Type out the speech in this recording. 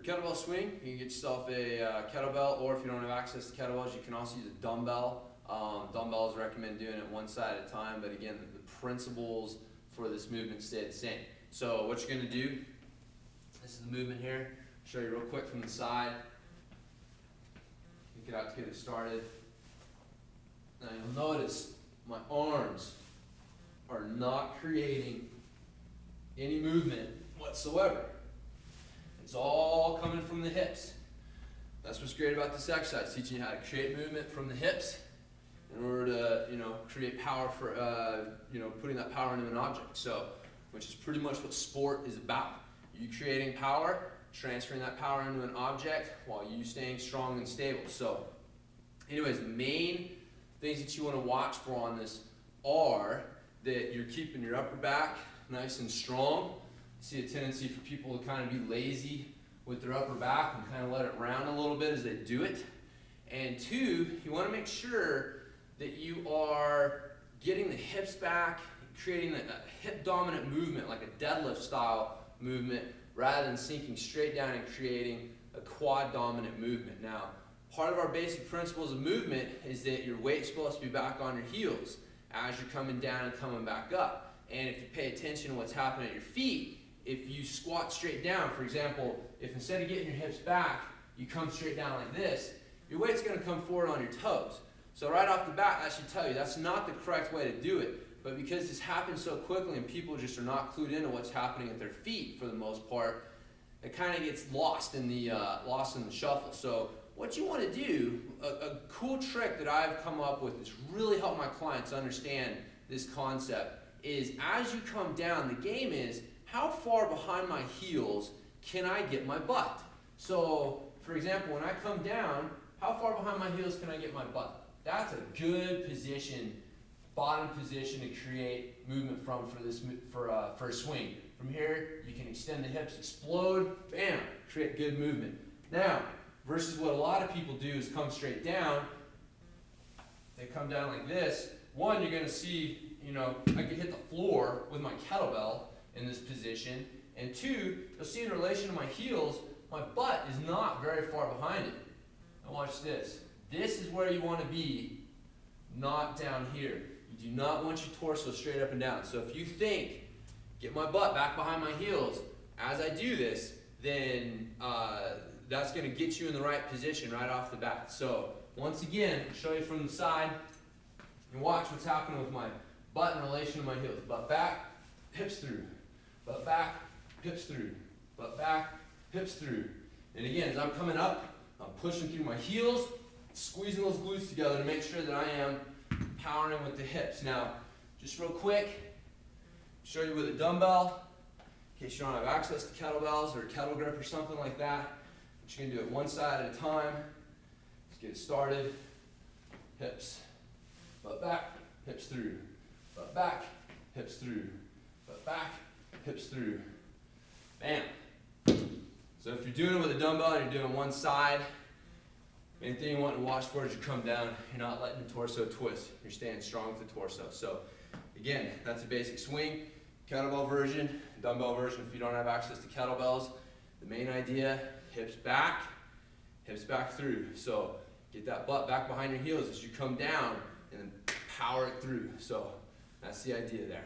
kettlebell swing, you can get yourself a kettlebell, or if you don't have access to kettlebells, you can also use a dumbbell. Dumbbells recommend doing it one side at a time, but again, the principles for this movement stay the same. So what you're going to do, this is the movement here. Show you real quick from the side. Kick it out to get it started. Now you'll notice my arms are not creating any movement whatsoever. It's all coming from the hips. That's what's great about this exercise, teaching you how to create movement from the hips in order to, create power for, putting that power into an object. So, which is pretty much what sport is about. You creating power, transferring that power into an object while you staying strong and stable. So, anyways, the main things that you want to watch for on this are that you're keeping your upper back nice and strong. I see a tendency for people to kind of be lazy with their upper back and kind of let it round a little bit as they do it. And two, you want to make sure that you are getting the hips back, creating a hip dominant movement like a deadlift style movement rather than sinking straight down and creating a quad dominant movement. Now, part of our basic principles of movement is that your weight's supposed to be back on your heels as you're coming down and coming back up. And if you pay attention to what's happening at your feet, if you squat straight down, for example, if instead of getting your hips back, you come straight down like this, your weight's going to come forward on your toes. So right off the bat, that should tell you that's not the correct way to do it. But because this happens so quickly and people just are not clued into what's happening at their feet for the most part, it kind of gets lost in the shuffle. So what you want to do, a cool trick that I've come up with that's really helped my clients understand this concept is as you come down, the game is how far behind my heels can I get my butt? So, for example, when I come down, how far behind my heels can I get my butt? That's a good position, bottom position to create movement from for a swing. From here, you can extend the hips, explode, bam, create good movement. Now, versus what a lot of people do is come straight down. They come down like this. One, you're going to see, I can hit the floor with my kettlebell in this position. And two, you'll see in relation to my heels, my butt is not very far behind it. Now watch this. This is where you want to be, not down here. You do not want your torso straight up and down. So if you think, get my butt back behind my heels, as I do this, then that's going to get you in the right position right off the bat. So once again, I'll show you from the side, and watch what's happening with my butt in relation to my heels. Butt back, hips through. Butt back, hips through. Butt back, hips through. And again, as I'm coming up, I'm pushing through my heels, squeezing those glutes together to make sure that I am powering with the hips. Now, just real quick, show you with a dumbbell, in case you don't have access to kettlebells or a kettle grip or something like that. But you can do it one side at a time. Let's get it started. Hips, butt back, hips through. Butt back, hips through. Butt back, hips through. Bam. So if you're doing it with a dumbbell and you're doing one side, main thing you want to watch for is you come down, you're not letting the torso twist. You're staying strong with the torso. So again, that's a basic swing. Kettlebell version, dumbbell version if you don't have access to kettlebells. The main idea, hips back through. So get that butt back behind your heels as you come down and then power it through. So that's the idea there.